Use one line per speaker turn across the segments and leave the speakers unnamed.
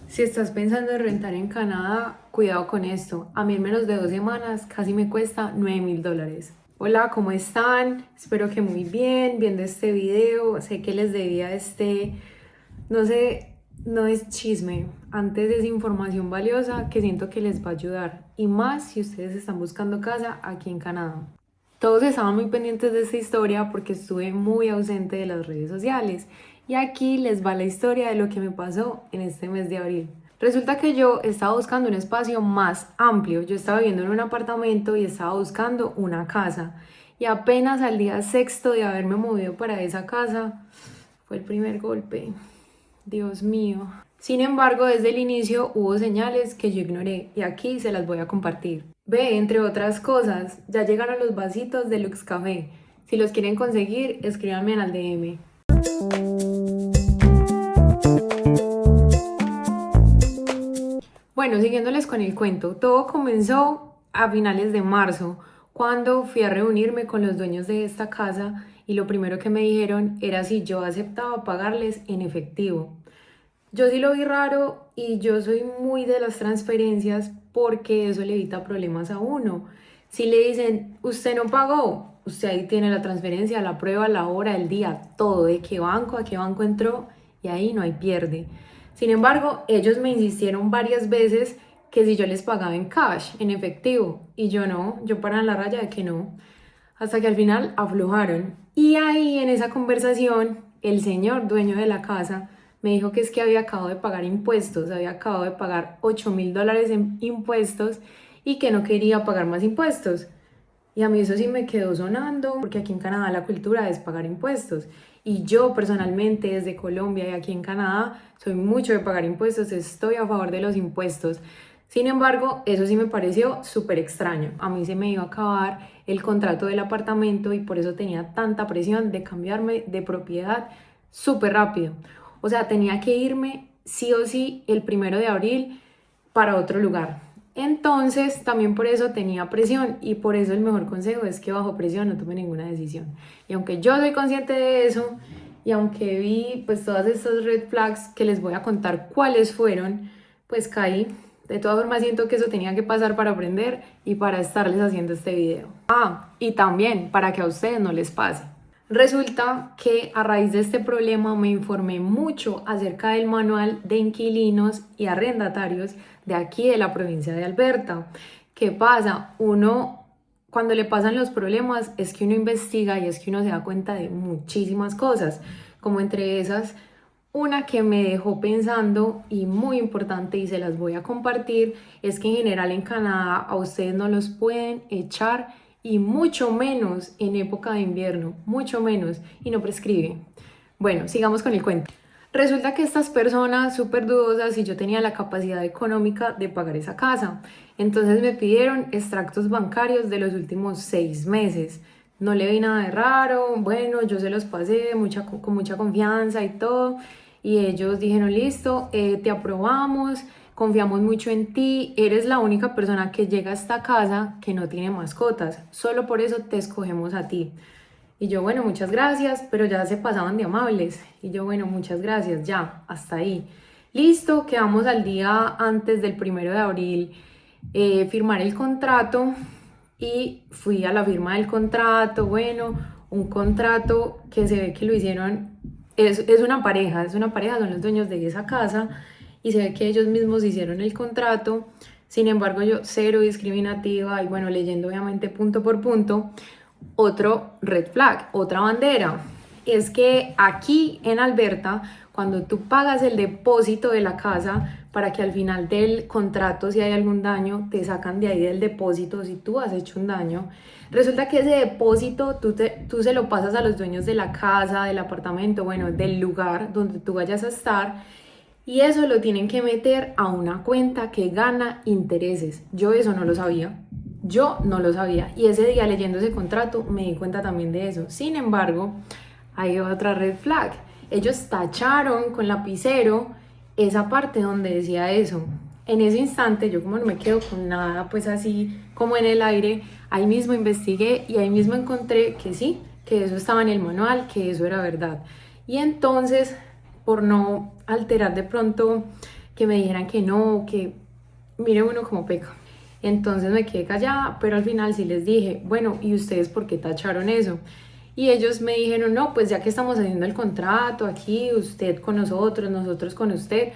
Si estás pensando en rentar en Canadá, cuidado con esto. A mí en menos de 2 semanas casi me cuesta $9,000. Hola, ¿cómo están? Espero que muy bien, viendo este video. Sé que les debía no sé, no es chisme. Antes es información valiosa que siento que les va a ayudar. Y más si ustedes están buscando casa aquí en Canadá. Todos estaban muy pendientes de esta historia porque estuve muy ausente de las redes sociales. Y aquí les va la historia de lo que me pasó en este mes de abril. Resulta que yo estaba buscando un espacio más amplio. Yo estaba viviendo en un apartamento y estaba buscando una casa. Y apenas al día sexto de haberme movido para esa casa, fue el primer golpe. Dios mío. Sin embargo, desde el inicio hubo señales que yo ignoré y aquí se las voy a compartir. Ve, entre otras cosas, ya llegaron los vasitos de Lux Café. Si los quieren conseguir, escríbanme al DM. Bueno, siguiéndoles con el cuento, todo comenzó a finales de marzo, cuando fui a reunirme con los dueños de esta casa y lo primero que me dijeron era si yo aceptaba pagarles en efectivo. Yo sí lo vi raro y yo soy muy de las transferencias porque eso le evita problemas a uno. Si le dicen, usted no pagó, usted ahí tiene la transferencia, la prueba, la hora, el día, todo, de qué banco, a qué banco entró y ahí no hay pierde. Sin embargo, ellos me insistieron varias veces que si yo les pagaba en cash, en efectivo, y yo no, yo para la raya de que no, hasta que al final aflojaron. Y ahí en esa conversación, el señor dueño de la casa me dijo que es que había acabado de pagar impuestos, había acabado de pagar $8,000 en impuestos y que no quería pagar más impuestos. Y a mí eso sí me quedó sonando, porque aquí en Canadá la cultura es pagar impuestos. Y yo personalmente desde Colombia y aquí en Canadá soy mucho de pagar impuestos, estoy a favor de los impuestos. Sin embargo, eso sí me pareció súper extraño. A mí se me iba a acabar el contrato del apartamento y por eso tenía tanta presión de cambiarme de propiedad súper rápido. O sea, tenía que irme sí o sí el 1 de abril para otro lugar. Entonces, también por eso tenía presión y por eso el mejor consejo es que bajo presión no tome ninguna decisión. Y aunque yo soy consciente de eso y aunque vi pues todas estas red flags que les voy a contar cuáles fueron, pues caí. De todas formas siento que eso tenía que pasar para aprender y para estarles haciendo este video. Y también para que a ustedes no les pase. Resulta que a raíz de este problema me informé mucho acerca del manual de inquilinos y arrendatarios de aquí de la provincia de Alberta. ¿Qué pasa? Uno, cuando le pasan los problemas, es que uno investiga y es que uno se da cuenta de muchísimas cosas, como entre esas, una que me dejó pensando y muy importante y se las voy a compartir, es que en general en Canadá a ustedes no los pueden echar y mucho menos en época de invierno, mucho menos, y no prescribe. Bueno, sigamos con el cuento. Resulta que estas personas súper dudosas y yo tenía la capacidad económica de pagar esa casa. Entonces me pidieron extractos bancarios de los últimos 6 meses. No le vi nada de raro, bueno, yo se los pasé con mucha confianza y todo. Y ellos dijeron, listo, te aprobamos, confiamos mucho en ti, eres la única persona que llega a esta casa que no tiene mascotas, solo por eso te escogemos a ti. Y yo, bueno, muchas gracias, pero ya se pasaban de amables. Y yo, bueno, muchas gracias, ya, hasta ahí. Listo, quedamos al día antes del 1 de abril, firmar el contrato y fui a la firma del contrato, bueno, un contrato que se ve que lo hicieron, es una pareja, son los dueños de esa casa y se ve que ellos mismos hicieron el contrato. Sin embargo, yo cero discriminativa y bueno, leyendo obviamente punto por punto, otro red flag, otra bandera, es que aquí en Alberta, cuando tú pagas el depósito de la casa para que al final del contrato, si hay algún daño, te sacan de ahí del depósito si tú has hecho un daño, resulta que ese depósito tú se lo pasas a los dueños de la casa, del apartamento, bueno, del lugar donde tú vayas a estar, y eso lo tienen que meter a una cuenta que gana intereses. Yo eso no lo sabía. Yo no lo sabía y ese día leyendo ese contrato me di cuenta también de eso. Sin embargo, hay otra red flag. Ellos tacharon con lapicero esa parte donde decía eso. En ese instante, yo como no me quedo con nada, pues así como en el aire, ahí mismo investigué y ahí mismo encontré que sí, que eso estaba en el manual, que eso era verdad. Y entonces, por no alterar de pronto que me dijeran que no, que mire uno como peca. Entonces me quedé callada, pero al final sí les dije, bueno, ¿y ustedes por qué tacharon eso? Y ellos me dijeron, no, pues ya que estamos haciendo el contrato aquí, usted con nosotros, nosotros con ¿usted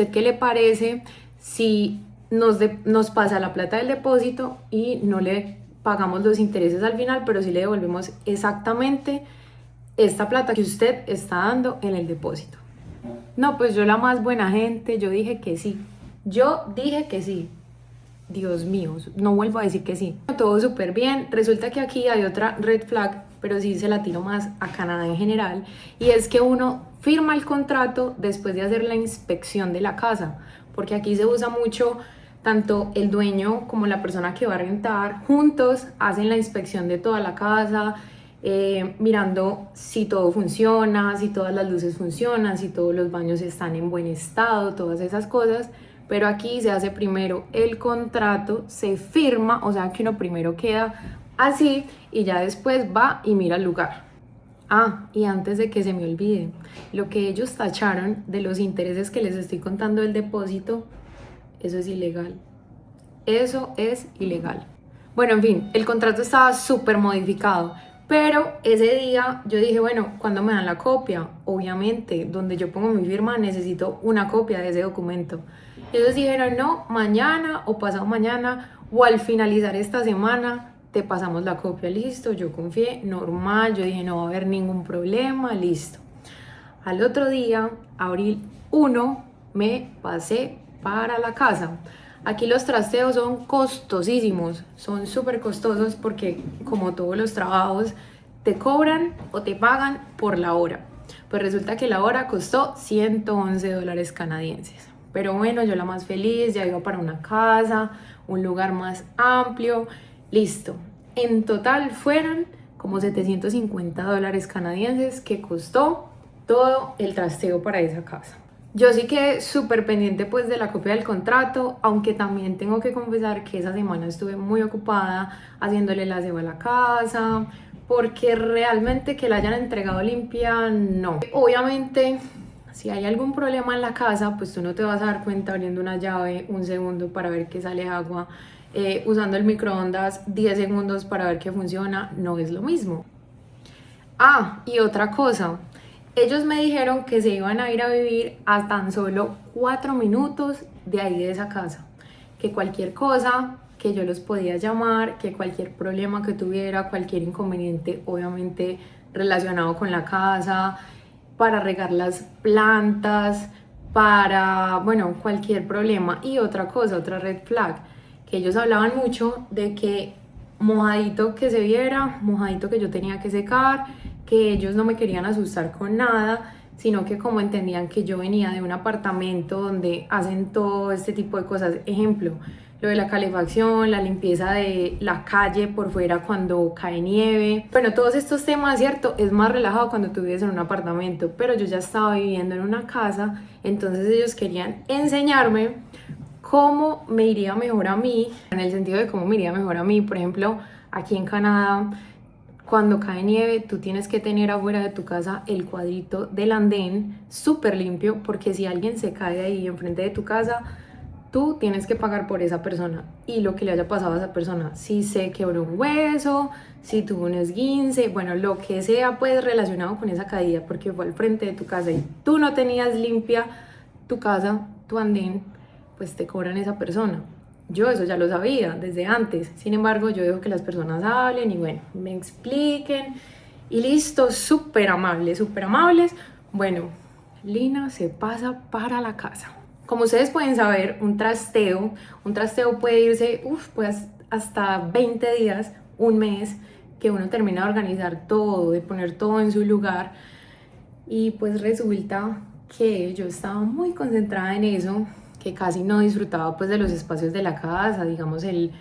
qué le parece si nos pasa la plata del depósito y no le pagamos los intereses al final, pero sí le devolvemos exactamente esta plata que usted está dando en el depósito? No, pues yo la más buena gente, yo dije que sí. Yo dije que sí. Dios mío, no vuelvo a decir que sí. Todo súper bien. Resulta que aquí hay otra red flag, pero sí se la tiro más a Canadá en general. Y es que uno firma el contrato después de hacer la inspección de la casa. Porque aquí se usa mucho, tanto el dueño como la persona que va a rentar, juntos hacen la inspección de toda la casa, mirando si todo funciona, si todas las luces funcionan, si todos los baños están en buen estado, todas esas cosas. Pero aquí se hace primero el contrato, se firma, o sea que uno primero queda así y ya después va y mira el lugar. Ah, y antes de que se me olvide, lo que ellos tacharon de los intereses que les estoy contando del depósito, eso es ilegal. Eso es ilegal. Bueno, en fin, el contrato estaba súper modificado, pero ese día yo dije, bueno, ¿cuándo me dan la copia? Obviamente, donde yo pongo mi firma necesito una copia de ese documento. Ellos dijeron, no, mañana o pasado mañana o al finalizar esta semana te pasamos la copia, listo. Yo confié, normal, yo dije, no va a haber ningún problema, listo. Al otro día, abril 1, me pasé para la casa. Aquí los trasteos son costosísimos, son súper costosos porque como todos los trabajos te cobran o te pagan por la hora. Pues resulta que la hora costó $111 canadienses. Pero bueno, yo la más feliz, ya iba para una casa, un lugar más amplio, listo. En total fueron como $750 canadienses que costó todo el trasteo para esa casa. Yo sí quedé súper pendiente pues de la copia del contrato, aunque también tengo que confesar que esa semana estuve muy ocupada haciéndole el aseo a la casa, porque realmente que la hayan entregado limpia, no. Obviamente, si hay algún problema en la casa, pues tú no te vas a dar cuenta abriendo una llave un segundo para ver que sale agua, usando el microondas 10 segundos para ver que funciona, no es lo mismo. Ah, y otra cosa, ellos me dijeron que se iban a ir a vivir a tan solo 4 minutos de ahí de esa casa, que cualquier cosa, que yo los podía llamar, que cualquier problema que tuviera, cualquier inconveniente, obviamente relacionado con la casa, para regar las plantas, para, bueno, cualquier problema. Y otra cosa, otra red flag, que ellos hablaban mucho de que mojadito que se viera, mojadito que yo tenía que secar, que ellos no me querían asustar con nada, sino que como entendían que yo venía de un apartamento donde hacen todo este tipo de cosas, ejemplo, lo de la calefacción, la limpieza de la calle por fuera cuando cae nieve, bueno, todos estos temas, ¿cierto? Es más relajado cuando tú vives en un apartamento, pero yo ya estaba viviendo en una casa, entonces ellos querían enseñarme cómo me iría mejor a mí, en el sentido de cómo me iría mejor a mí. Por ejemplo, aquí en Canadá, cuando cae nieve, tú tienes que tener afuera de tu casa el cuadrito del andén súper limpio, porque si alguien se cae ahí enfrente de tu casa, tú tienes que pagar por esa persona y lo que le haya pasado a esa persona, si se quebró un hueso, si tuvo un esguince, bueno, lo que sea pues relacionado con esa caída, porque fue al frente de tu casa y tú no tenías limpia tu casa, tu andén, pues te cobran esa persona. Yo eso ya lo sabía desde antes, sin embargo yo dejo que las personas hablen y bueno, me expliquen y listo, súper amables, súper amables. Bueno, Lina se pasa para la casa. Como ustedes pueden saber, un trasteo puede irse, pues hasta 20 días, un mes, que uno termina de organizar todo, de poner todo en su lugar. Y pues resulta que yo estaba muy concentrada en eso, que casi no disfrutaba pues de los espacios de la casa, digamos, él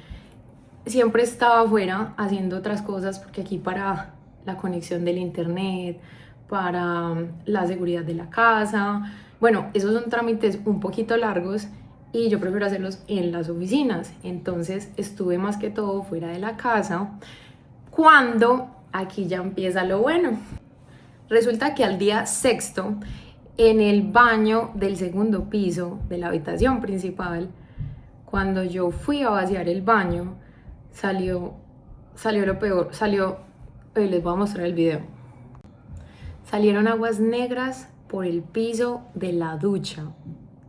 siempre estaba afuera haciendo otras cosas, porque aquí para la conexión del internet, para la seguridad de la casa, bueno, esos son trámites un poquito largos y yo prefiero hacerlos en las oficinas. Entonces estuve más que todo fuera de la casa, cuando aquí ya empieza lo bueno. Resulta que al día sexto en el baño del segundo piso de la habitación principal. Cuando yo fui a vaciar el baño, salió lo peor, hoy les voy a mostrar el video. Salieron aguas negras por el piso de la ducha.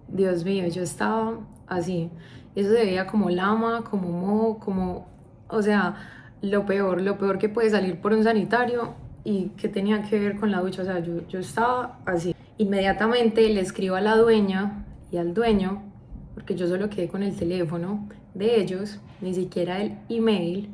Dios mío, yo estaba así. Eso se veía como lama, como moho, o sea, lo peor que puede salir por un sanitario y que tenía que ver con la ducha. O sea, yo estaba así. Inmediatamente le escribo a la dueña y al dueño, porque yo solo quedé con el teléfono de ellos, ni siquiera el email.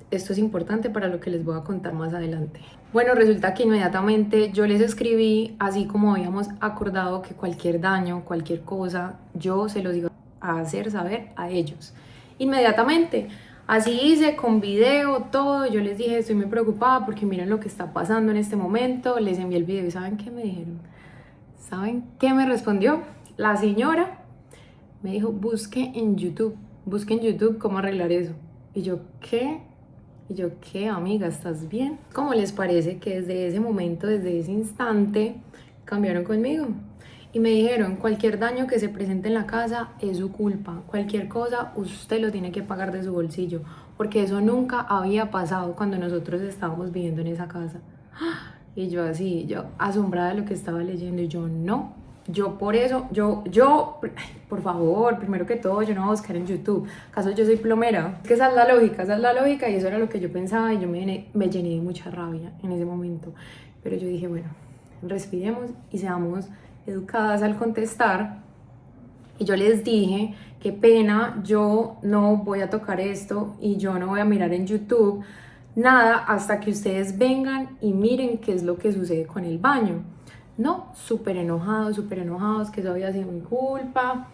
Esto es importante para lo que les voy a contar más adelante. Bueno, resulta que inmediatamente yo les escribí, así como habíamos acordado que cualquier daño, cualquier cosa, yo se los iba a hacer saber a ellos. Inmediatamente, así hice, con video, todo. Yo les dije, estoy muy preocupada porque miren lo que está pasando en este momento. Les envié el video y ¿saben qué me dijeron? ¿Saben qué me respondió? La señora me dijo, busque en YouTube cómo arreglar eso. Y yo, ¿qué? Y yo, ¿qué, amiga? ¿Estás bien? ¿Cómo les parece que desde ese momento, desde ese instante, cambiaron conmigo? Y me dijeron, cualquier daño que se presente en la casa es su culpa. Cualquier cosa, usted lo tiene que pagar de su bolsillo. Porque eso nunca había pasado cuando nosotros estábamos viviendo en esa casa. Y yo así, yo asombrada de lo que estaba leyendo. Y yo, no. Yo por eso, por favor, primero que todo, yo no voy a buscar en YouTube. ¿Acaso yo soy plomera? Es que esa es la lógica y eso era lo que yo pensaba y yo me llené de mucha rabia en ese momento. Pero yo dije, bueno, respiremos y seamos educadas al contestar. Y yo les dije, qué pena, yo no voy a tocar esto y yo no voy a mirar en YouTube nada hasta que ustedes vengan y miren qué es lo que sucede con el baño. No, súper enojados, que eso había sido mi culpa.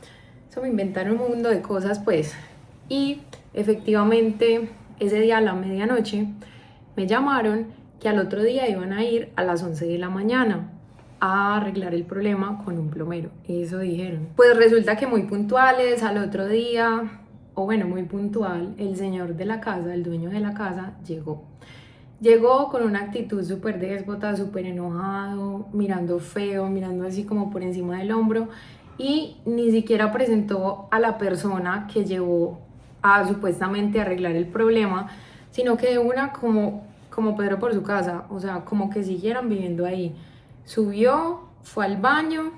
Eso me inventaron un mundo de cosas, pues. Y efectivamente, ese día a la medianoche, me llamaron que al otro día iban a ir a las 11 de la mañana a arreglar el problema con un plomero. Eso dijeron. Pues resulta que muy puntuales, al otro día, o bueno, muy puntual, el señor de la casa, el dueño de la casa, llegó. Llegó con una actitud súper déspota, súper enojado, mirando feo, mirando así como por encima del hombro y ni siquiera presentó a la persona que llevó a supuestamente arreglar el problema, sino que de una como Pedro por su casa, o sea, como que siguieran viviendo ahí. Subió, fue al baño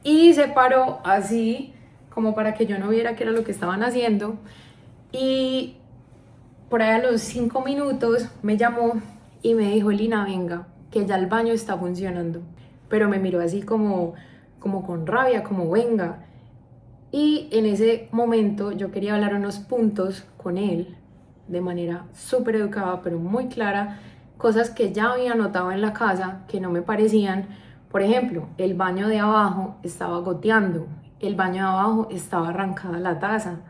y se paró así como para que yo no viera qué era lo que estaban haciendo y por ahí a los 5 minutos me llamó y me dijo, Lina, venga, que ya el baño está funcionando. Pero me miró así como con rabia, como venga. Y en ese momento yo quería hablar unos puntos con él de manera súper educada, pero muy clara, cosas que ya había notado en la casa que no me parecían. Por ejemplo, el baño de abajo estaba goteando, el baño de abajo estaba arrancada la taza.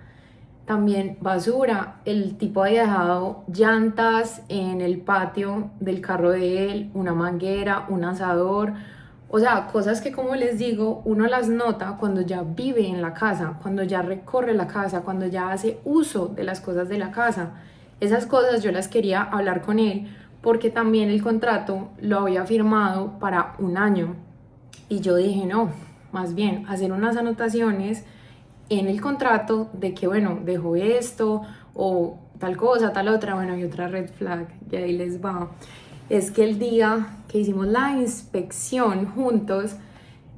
También basura, el tipo había dejado llantas en el patio del carro de él, una manguera, un asador, o sea, cosas que como les digo, uno las nota cuando ya vive en la casa, cuando ya recorre la casa, cuando ya hace uso de las cosas de la casa. Esas cosas yo las quería hablar con él porque también el contrato lo había firmado para un año y yo dije no, más bien hacer unas anotaciones en el contrato de que, bueno, dejó esto o tal cosa, tal otra, bueno, y otra red flag, y ahí les va, es que el día que hicimos la inspección juntos,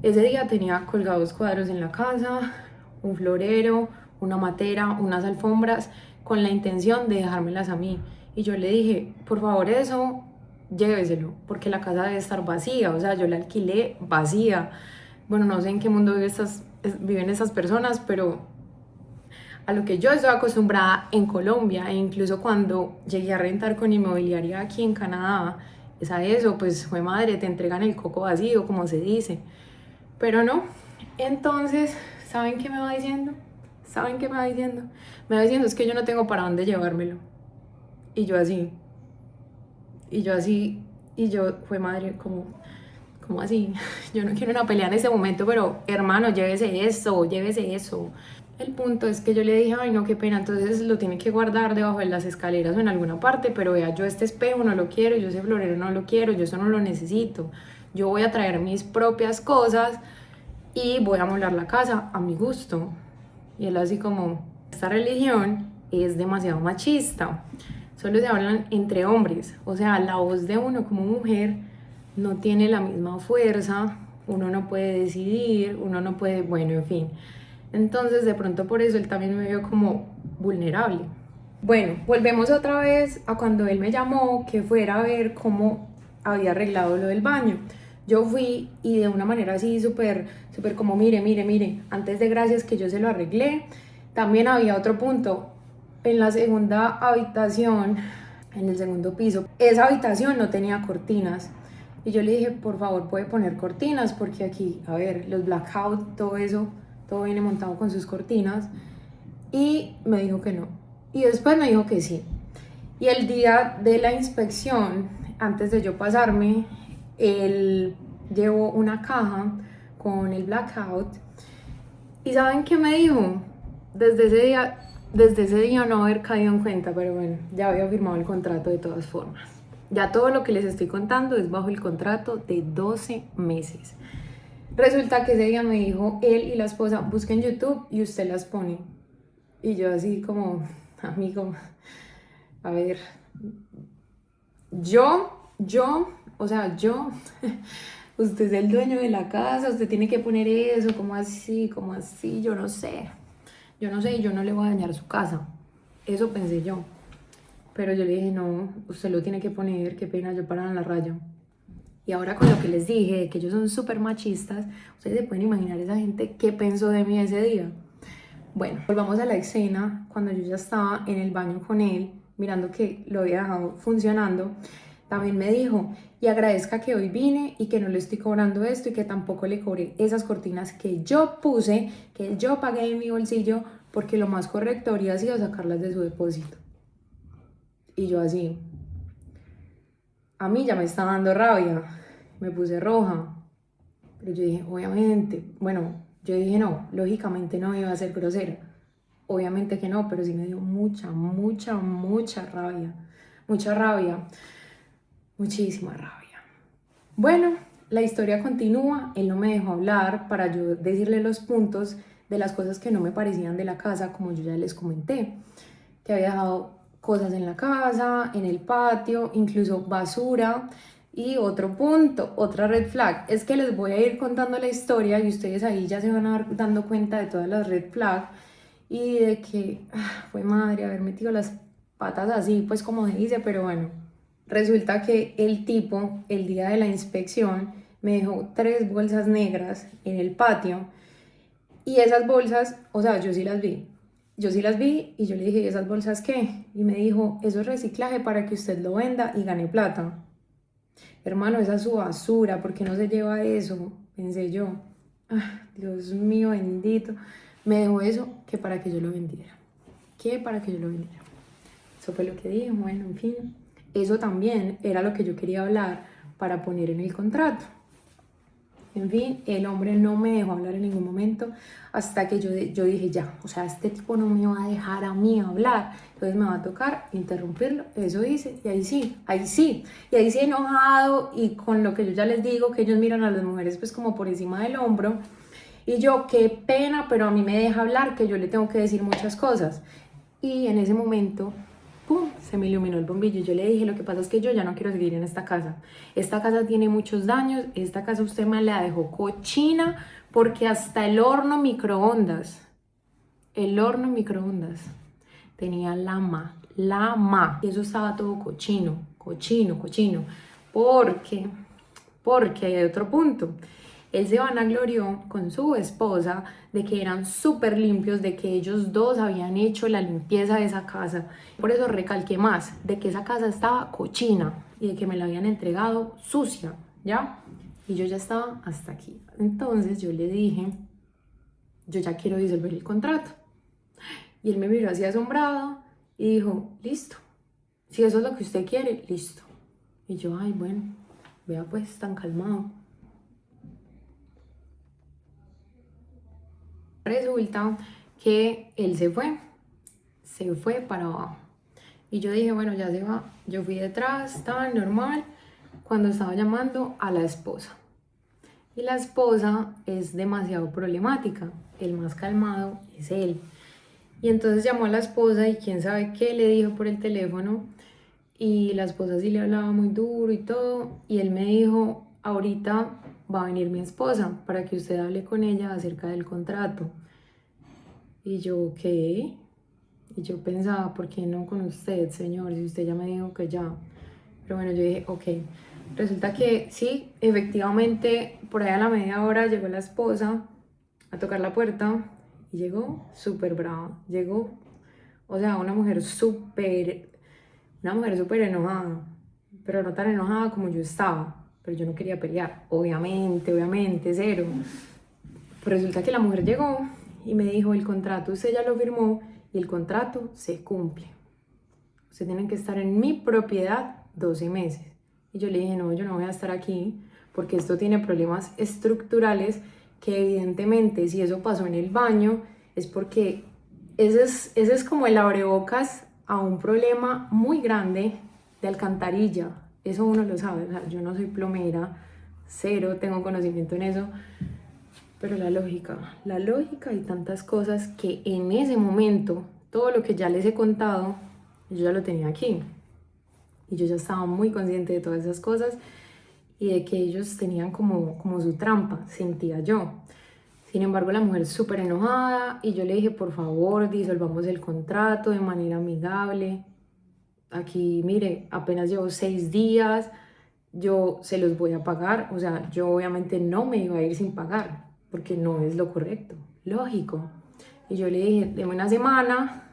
ese día tenía colgados cuadros en la casa, un florero, una matera, unas alfombras, con la intención de dejármelas a mí. Y yo le dije, por favor eso, lléveselo, porque la casa debe estar vacía, o sea, yo la alquilé vacía. Bueno, no sé en qué mundo viven esas personas, pero a lo que yo estoy acostumbrada en Colombia e incluso cuando llegué a rentar con inmobiliaria aquí en Canadá, es a eso, pues fue madre, te entregan el coco vacío, como se dice, pero no. Entonces, ¿saben qué me va diciendo? ¿Saben qué me va diciendo? Me va diciendo es que yo no tengo para dónde llevármelo. Y yo así, y yo fue madre, como así, yo no quiero una pelea en ese momento, pero hermano, llévese esto, llévese eso. El punto es que yo le dije, ay no, qué pena, entonces lo tiene que guardar debajo de las escaleras o en alguna parte, pero vea, yo este espejo no lo quiero, yo ese florero no lo quiero, yo eso no lo necesito. yo voy a traer mis propias cosas y voy a amoblar la casa a mi gusto. Y él así como, esta religión es demasiado machista, solo se hablan entre hombres, o sea, la voz de uno como mujer no tiene la misma fuerza, uno no puede decidir, uno no puede, bueno, en fin. Entonces de pronto por eso él también me vio como vulnerable. Bueno, volvemos otra vez a cuando él me llamó que fuera a ver cómo había arreglado lo del baño. Yo fui y de una manera así súper como mire, antes de gracias que yo se lo arreglé. También había otro punto, en la segunda habitación, en el segundo piso, esa habitación no tenía cortinas. Y yo le dije, por favor, puede poner cortinas, porque aquí, a ver, los blackout, todo eso, todo viene montado con sus cortinas. Y me dijo que no. Y después me dijo que sí. Y el día de la inspección, antes de yo pasarme, él llevó una caja con el blackout. ¿Y saben qué me dijo? Desde ese día no haber caído en cuenta, pero bueno, ya había firmado el contrato de todas formas. Ya todo lo que les estoy contando es bajo el contrato de 12 meses. Resulta que ese día me dijo él y la esposa, busquen YouTube y usted las pone. Y yo así como, amigo, a ver, o sea, yo, usted es el dueño de la casa, usted tiene que poner eso, como así, yo no sé, y yo no le voy a dañar su casa. Eso pensé yo. Pero yo le dije, no, usted lo tiene que poner, qué pena, yo para la raya. Y ahora con lo que les dije, de que ellos son súper machistas, ustedes se pueden imaginar esa gente qué pensó de mí ese día. Bueno, volvamos a la escena, cuando yo ya estaba en el baño con él, mirando que lo había dejado funcionando, también me dijo, y agradezca que hoy vine y que no le estoy cobrando esto y que tampoco le cobré esas cortinas que yo puse, que yo pagué en mi bolsillo, porque lo más correcto habría sido sacarlas de su depósito. Y yo así, a mí ya me está dando rabia, me puse roja, pero yo dije, obviamente, bueno, yo dije no, lógicamente no iba a ser grosera, obviamente que no, pero sí me dio mucha rabia, mucha rabia, muchísima rabia. Bueno, la historia continúa, él no me dejó hablar para yo decirle los puntos de las cosas que no me parecían de la casa, como yo ya les comenté, que había dejado cosas en la casa, en el patio, incluso basura. Y otro punto, otra red flag, es que les voy a ir contando la historia y ustedes ahí ya se van a dar dando cuenta de todas las red flags y de que fue madre haber metido las patas así, pues como se dice, pero bueno, resulta que el tipo, el día de la inspección, me dejó 3 bolsas negras en el patio y esas bolsas, o sea, yo sí las vi y yo le dije, ¿y esas bolsas qué? Y me dijo, eso es reciclaje para que usted lo venda y gane plata. Hermano, esa es su basura, ¿por qué no se lleva eso? Pensé yo. Dios mío bendito. Me dejó eso que para que yo lo vendiera. ¿Qué para que yo lo vendiera? Eso fue lo que dije, bueno, en fin. Eso también era lo que yo quería hablar para poner en el contrato. En fin, el hombre no me dejó hablar en ningún momento hasta que yo dije ya, o sea, este tipo no me va a dejar a mí hablar, entonces me va a tocar interrumpirlo, eso hice, y ahí sí, enojado y con lo que yo ya les digo, que ellos miran a las mujeres pues como por encima del hombro, y yo, qué pena, pero a mí me deja hablar, que yo le tengo que decir muchas cosas, y en ese momento ¡pum! Se me iluminó el bombillo. Yo le dije, lo que pasa es que yo ya no quiero seguir en esta casa. Esta casa tiene muchos daños. Esta casa usted me la dejó cochina porque hasta el horno microondas tenía lama. Y eso estaba todo cochino. Porque hay otro punto. Él se vanaglorió con su esposa de que eran súper limpios, de que ellos dos habían hecho la limpieza de esa casa. Por eso recalqué más, de que esa casa estaba cochina y de que me la habían entregado sucia, ¿ya? Y yo ya estaba hasta aquí. Entonces yo le dije, yo ya quiero disolver el contrato. Y él me miró así asombrado y dijo, listo, si eso es lo que usted quiere, listo. Y yo, ay, bueno, vea pues, tan calmado. Resulta que él se fue para abajo. Y yo dije, bueno, ya se va. Yo fui detrás, estaba normal, cuando estaba llamando a la esposa. y la esposa es demasiado problemática, el más calmado es él. Y entonces llamó a la esposa y quién sabe qué le dijo por el teléfono, y la esposa sí le hablaba muy duro y todo, y él me dijo, ahorita va a venir mi esposa para que usted hable con ella acerca del contrato. Y yo, ¿qué? Y yo pensaba, ¿por qué no con usted, señor? Si usted ya me dijo que ya. Pero bueno, yo dije, ok. Resulta que sí, efectivamente, por ahí a la media hora llegó la esposa a tocar la puerta y llegó súper brava. Llegó, o sea, una mujer súper enojada, pero no tan enojada como yo estaba. Pero yo no quería pelear, obviamente, cero. Pues resulta que la mujer llegó y me dijo, el contrato usted ya lo firmó y el contrato se cumple. Usted tiene que estar en mi propiedad 12 meses. Y yo le dije, no, yo no voy a estar aquí porque esto tiene problemas estructurales que evidentemente si eso pasó en el baño es porque ese es como el abrebocas a un problema muy grande de alcantarilla. Eso uno lo sabe, o sea, yo no soy plomera, cero tengo conocimiento en eso, pero la lógica y tantas cosas que en ese momento, todo lo que ya les he contado, yo ya lo tenía aquí. Y yo ya estaba muy consciente de todas esas cosas y de que ellos tenían como su trampa, sentía yo. Sin embargo, la mujer súper enojada y yo le dije, por favor, disolvamos el contrato de manera amigable. Aquí, mire, apenas llevo 6 días, yo se los voy a pagar. O sea, yo obviamente no me iba a ir sin pagar, porque no es lo correcto, lógico. Y yo le dije, deme una semana,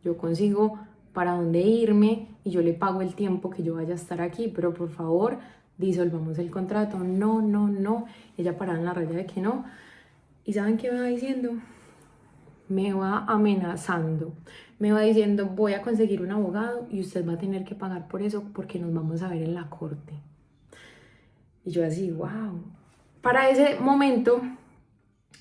yo consigo para dónde irme y yo le pago el tiempo que yo vaya a estar aquí, pero por favor, disolvamos el contrato. No, no, no. Ella paraba en la raya de que no. ¿Y saben qué me va diciendo? Me va amenazando, me va diciendo, voy a conseguir un abogado y usted va a tener que pagar por eso porque nos vamos a ver en la corte. Y yo así, wow. Para ese momento,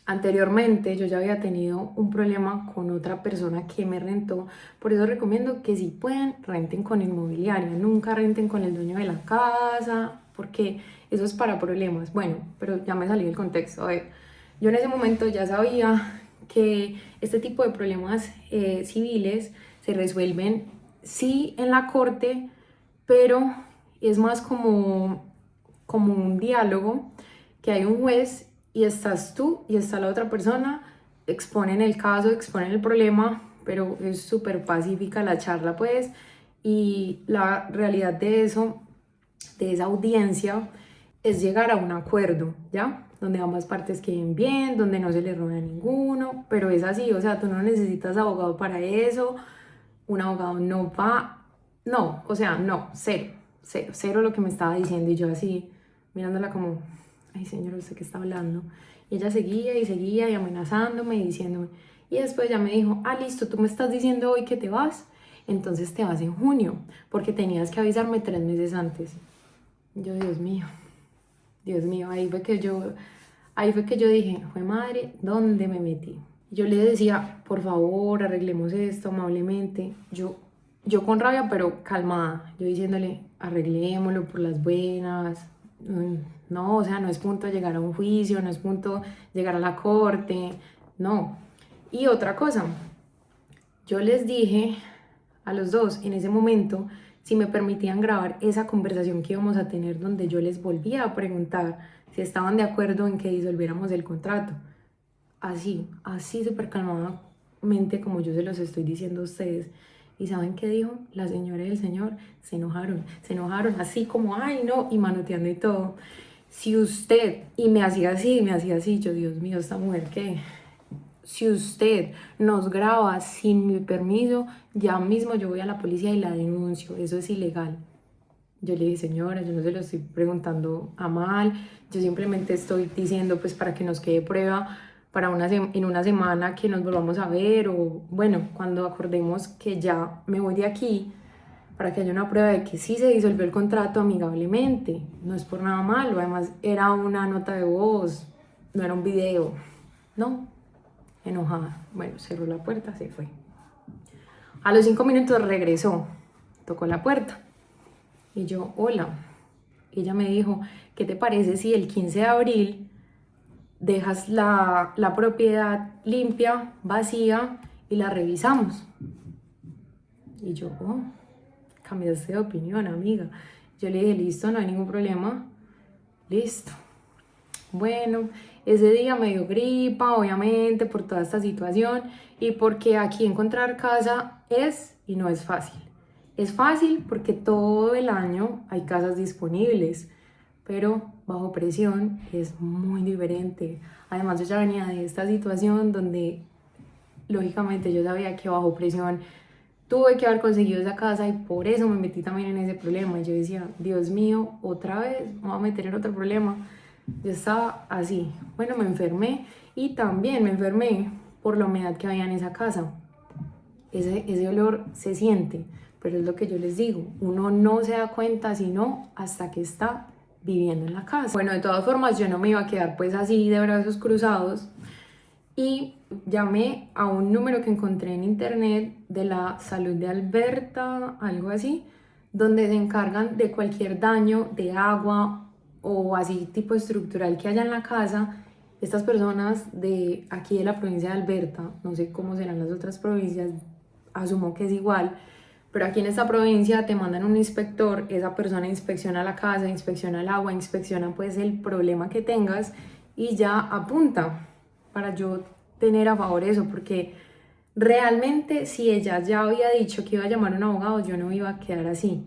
anteriormente, yo ya había tenido un problema con otra persona que me rentó. Por eso recomiendo que si pueden, renten con inmobiliaria. Nunca renten con el dueño de la casa, porque eso es para problemas. Bueno, pero ya me salí del contexto. A ver, yo en ese momento ya sabía que este tipo de problemas civiles se resuelven sí en la corte, pero es más como un diálogo, que hay un juez y estás tú y está la otra persona, exponen el caso, exponen el problema, pero es súper pacífica la charla pues, y la realidad de eso, de esa audiencia, es llegar a un acuerdo, ¿ya? Donde ambas partes queden bien, donde no se le robe a ninguno, pero es así, o sea, tú no necesitas abogado para eso, un abogado no va, no, o sea, no, cero, cero, cero lo que me estaba diciendo y yo así, mirándola como, ay señor, ¿usted qué está hablando? Y ella seguía y amenazándome y diciéndome, y después ya me dijo, ah, listo, tú me estás diciendo hoy que te vas, entonces te vas en junio, porque tenías que avisarme 3 meses antes. Yo, Dios mío, ahí fue que yo dije, fue madre, ¿dónde me metí? Yo le decía, por favor, arreglemos esto amablemente. Yo con rabia, pero calmada. Yo diciéndole, arreglémoslo por las buenas. No, o sea, no es punto de llegar a un juicio, no es punto llegar a la corte, no. Y otra cosa, yo les dije a los dos en ese momento si me permitían grabar esa conversación que íbamos a tener donde yo les volvía a preguntar si estaban de acuerdo en que disolviéramos el contrato. Así súper calmadamente como yo se los estoy diciendo a ustedes. ¿Y saben qué dijo? La señora y el señor se enojaron así como, ay no, y manoteando y todo. Si usted, y me hacía así, yo, Dios mío, esta mujer, ¿qué? Si usted nos graba sin mi permiso, ya mismo yo voy a la policía y la denuncio, eso es ilegal. Yo le dije, señora, yo no se lo estoy preguntando a mal, yo simplemente estoy diciendo pues para que nos quede prueba para en una semana que nos volvamos a ver o bueno, cuando acordemos que ya me voy de aquí, para que haya una prueba de que sí se disolvió el contrato amigablemente, no es por nada malo, además era una nota de voz, no era un video, no, enojada. Bueno, cerró la puerta, se fue. A los 5 minutos regresó, tocó la puerta y yo, hola. Ella me dijo, ¿qué te parece si el 15 de abril dejas la propiedad limpia, vacía y la revisamos. Y yo, oh, cambiaste de opinión, amiga. Yo le dije, listo, no hay ningún problema. Listo. Bueno, ese día me dio gripa, obviamente, por toda esta situación y porque aquí encontrar casa es y no es fácil. Es fácil porque todo el año hay casas disponibles, pero bajo presión es muy diferente. Además, yo ya venía de esta situación donde, lógicamente, yo sabía que bajo presión tuve que haber conseguido esa casa y por eso me metí también en ese problema. Y yo decía, Dios mío, otra vez me voy a meter en otro problema. Yo estaba así. Bueno, me enfermé y también me enfermé por la humedad que había en esa casa. Ese olor se siente, pero es lo que yo les digo, uno no se da cuenta sino hasta que está viviendo en la casa. Bueno, de todas formas yo no me iba a quedar pues así de brazos cruzados y llamé a un número que encontré en internet de la salud de Alberta, algo así, donde se encargan de cualquier daño de agua o así tipo estructural que haya en la casa. Estas personas de aquí de la provincia de Alberta, no sé cómo serán las otras provincias, asumo que es igual, pero aquí en esta provincia te mandan un inspector, esa persona inspecciona la casa, inspecciona el agua, inspecciona pues el problema que tengas y ya apunta para yo tener a favor eso, porque realmente si ella ya había dicho que iba a llamar a un abogado, yo no iba a quedar así.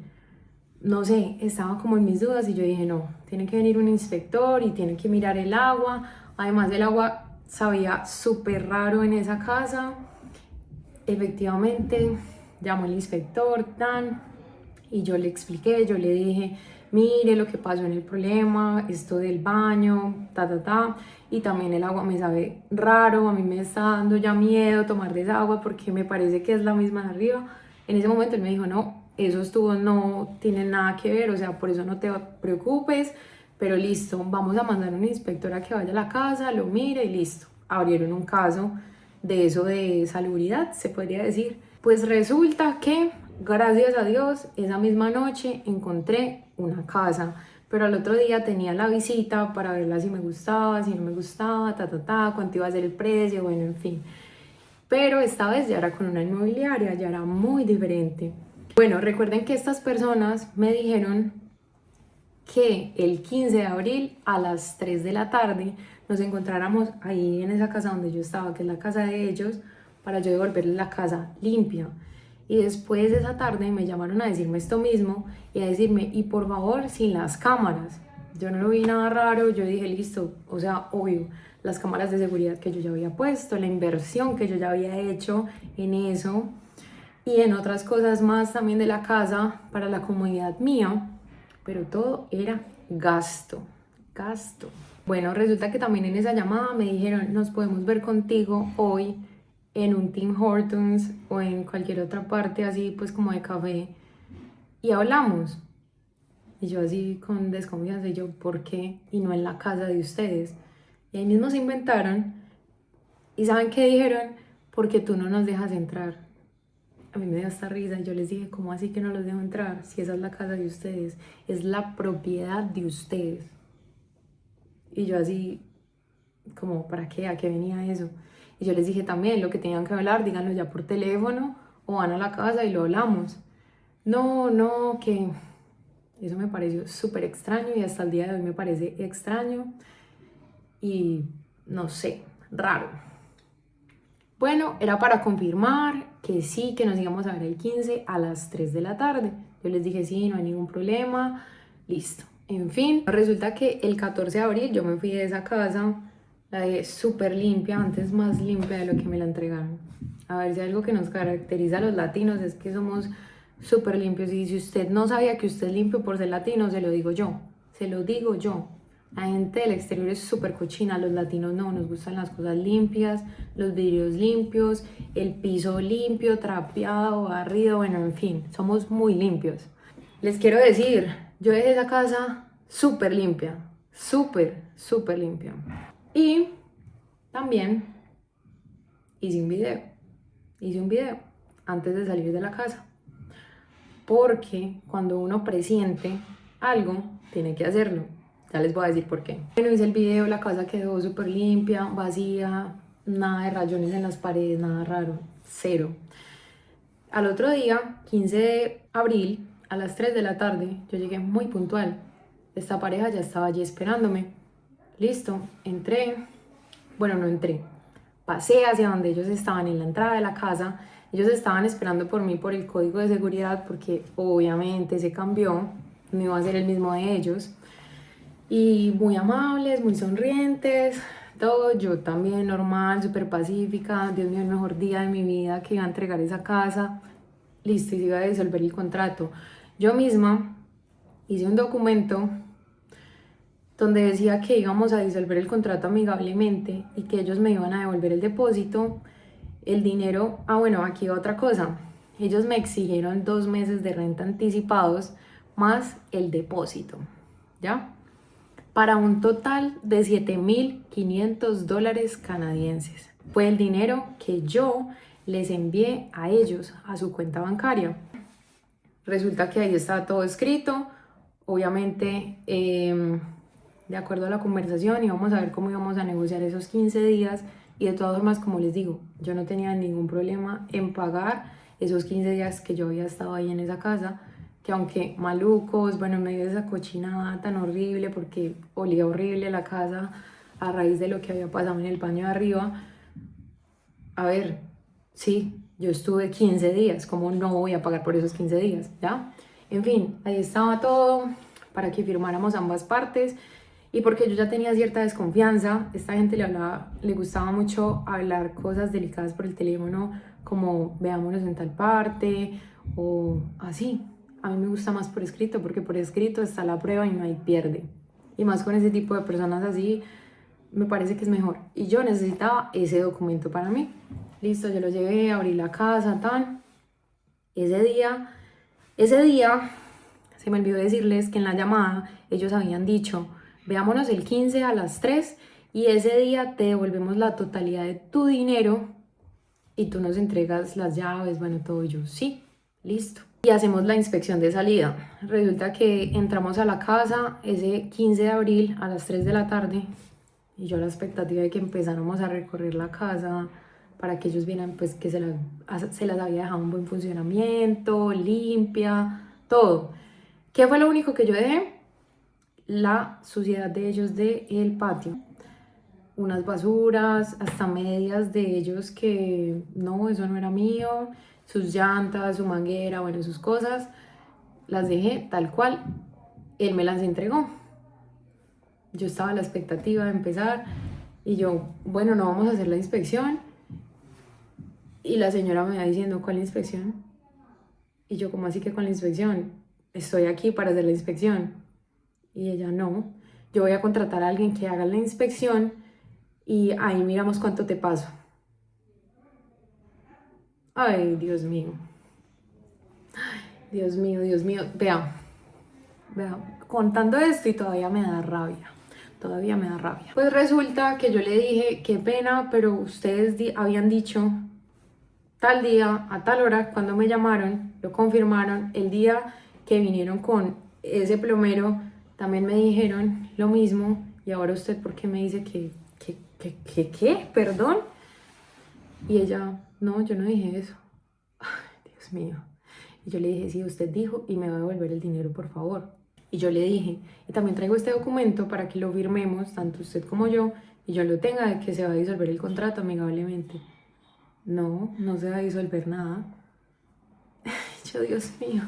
No sé, estaba como en mis dudas y yo dije, no, tiene que venir un inspector y tiene que mirar el agua. Además, el agua sabía súper raro en esa casa. Efectivamente, llamó el inspector, tan, y yo le expliqué, yo le dije, mire lo que pasó en el problema, esto del baño, y también el agua me sabe raro, a mí me está dando ya miedo tomar de esa agua porque me parece que es la misma de arriba. En ese momento él me dijo, no, esos tubos no tienen nada que ver, o sea, por eso no te preocupes, pero listo, vamos a mandar un inspector a que vaya a la casa, lo mire y listo. Abrieron un caso de eso de salubridad, se podría decir. Pues resulta que, gracias a Dios, esa misma noche encontré una casa, pero al otro día tenía la visita para verla si me gustaba, si no me gustaba, cuánto iba a ser el precio, bueno, en fin. Pero esta vez ya era con una inmobiliaria, ya era muy diferente. Bueno, recuerden que estas personas me dijeron que el 15 de abril a las 3 de la tarde nos encontráramos ahí en esa casa donde yo estaba, que es la casa de ellos, para yo devolverles la casa limpia. Y después de esa tarde me llamaron a decirme esto mismo y a decirme, y por favor, sin las cámaras. Yo no lo vi nada raro, yo dije, listo, o sea, obvio, las cámaras de seguridad que yo ya había puesto, la inversión que yo ya había hecho en eso y en otras cosas más también de la casa para la comodidad mía, pero todo era gasto, gasto. Bueno, resulta que también en esa llamada me dijeron, nos podemos ver contigo hoy en un Tim Hortons o en cualquier otra parte así pues como de café y hablamos. Y yo así con desconfianza, y yo, ¿por qué? Y no en la casa de ustedes. Y ahí mismo se inventaron y ¿saben qué dijeron? Porque tú no nos dejas entrar. A mí me dio esta risa y yo les dije, ¿cómo así que no los dejo entrar? Si esa es la casa de ustedes, es la propiedad de ustedes. Y yo así, como, ¿para qué? ¿A qué venía eso? Y yo les dije también, lo que tenían que hablar, díganlo ya por teléfono o van a la casa y lo hablamos. No, no, que eso me pareció súper extraño y hasta el día de hoy me parece extraño y no sé, raro. Bueno, era para confirmar que sí, que nos íbamos a ver el 15 a las 3 de la tarde. Yo les dije, sí, no hay ningún problema, listo. En fin, resulta que el 14 de abril yo me fui de esa casa, la dejé súper limpia, antes más limpia de lo que me la entregaron. A ver si algo que nos caracteriza a los latinos es que somos súper limpios. Y si usted no sabía que usted es limpio por ser latino, se lo digo yo, se lo digo yo. La gente del exterior es súper cochina, los latinos no, nos gustan las cosas limpias, los vidrios limpios, el piso limpio, trapeado, barrido, bueno, en fin, somos muy limpios. Les quiero decir, yo dejé esa casa súper limpia, súper limpia. Y también hice un video antes de salir de la casa, porque cuando uno presiente algo, tiene que hacerlo. Ya les voy a decir por qué. Bueno, hice el video, la casa quedó súper limpia, vacía, nada de rayones en las paredes, nada raro, cero. Al otro día, 15 de abril, a las 3 de la tarde, yo llegué muy puntual. Esta pareja ya estaba allí esperándome. Listo, entré. Bueno, no entré. Pasé hacia donde ellos estaban en la entrada de la casa. Ellos estaban esperando por mí por el código de seguridad porque obviamente se cambió. No iba a ser el mismo de ellos. Y muy amables, muy sonrientes, todo. Yo también normal, súper pacífica. Dios mío, el mejor día de mi vida que iba a entregar esa casa. Listo, y se iba a disolver el contrato. Yo misma hice un documento donde decía que íbamos a disolver el contrato amigablemente y que ellos me iban a devolver el depósito, el dinero. Ah, bueno, aquí va otra cosa. Ellos me exigieron 2 meses de renta anticipados más el depósito, ¿ya? Para un total de $7.500 canadienses. Fue el dinero que yo les envié a ellos a su cuenta bancaria. Resulta que ahí estaba todo escrito. Obviamente, de acuerdo a la conversación, íbamos a ver cómo íbamos a negociar esos 15 días. Y de todas formas, como les digo, yo no tenía ningún problema en pagar esos 15 días que yo había estado ahí en esa casa, que aunque malucos, bueno, en medio de esa cochinada tan horrible, porque olía horrible la casa a raíz de lo que había pasado en el baño de arriba. A ver, sí, yo estuve 15 días, ¿cómo no voy a pagar por esos 15 días? ¿Ya? En fin, ahí estaba todo para que firmáramos ambas partes. Y porque yo ya tenía cierta desconfianza, esta gente le gustaba mucho hablar cosas delicadas por el teléfono, como veámonos en tal parte o así. A mí me gusta más por escrito, porque por escrito está la prueba y no hay pierde. Y más con ese tipo de personas así, me parece que es mejor. Y yo necesitaba ese documento para mí. Listo, yo lo llevé, abrí la casa, tal. Ese día, se me olvidó decirles que en la llamada ellos habían dicho, veámonos el 15 a las 3 y ese día te devolvemos la totalidad de tu dinero y tú nos entregas las llaves, bueno, todo. Y yo, sí, listo. Y hacemos la inspección de salida. Resulta que entramos a la casa ese 15 de abril a las 3 de la tarde y yo a la expectativa de que empezáramos a recorrer la casa para que ellos vieran pues que se las había dejado en buen funcionamiento, limpia, todo. ¿Qué fue lo único que yo dejé? La suciedad de ellos del patio. Unas basuras, hasta medias de ellos que no, eso no era mío, sus llantas, su manguera, bueno, sus cosas, las dejé tal cual, él me las entregó. Yo estaba a la expectativa de empezar y yo, bueno, no vamos a hacer la inspección. Y la señora me va diciendo, ¿cuál inspección? Y yo, ¿cómo así que con la inspección? Estoy aquí para hacer la inspección. Y ella, no, yo voy a contratar a alguien que haga la inspección y ahí miramos cuánto te paso. Ay, Dios mío. Dios mío, Dios mío. Vea, contando esto y todavía me da rabia. Todavía me da rabia. Pues resulta que yo le dije, qué pena, pero ustedes habían dicho tal día, a tal hora, cuando me llamaron, lo confirmaron. El día que vinieron con ese plomero, también me dijeron lo mismo. Y ahora usted, ¿por qué me dice qué? ¿Perdón? Y ella, no, yo no dije eso. Ay, Dios mío. Y yo le dije, sí, usted dijo y me va a devolver el dinero, por favor. Y yo le dije, y también traigo este documento para que lo firmemos, tanto usted como yo, y yo lo tenga de que se va a disolver el contrato amigablemente. No, no se va a disolver nada. Yo, Dios mío.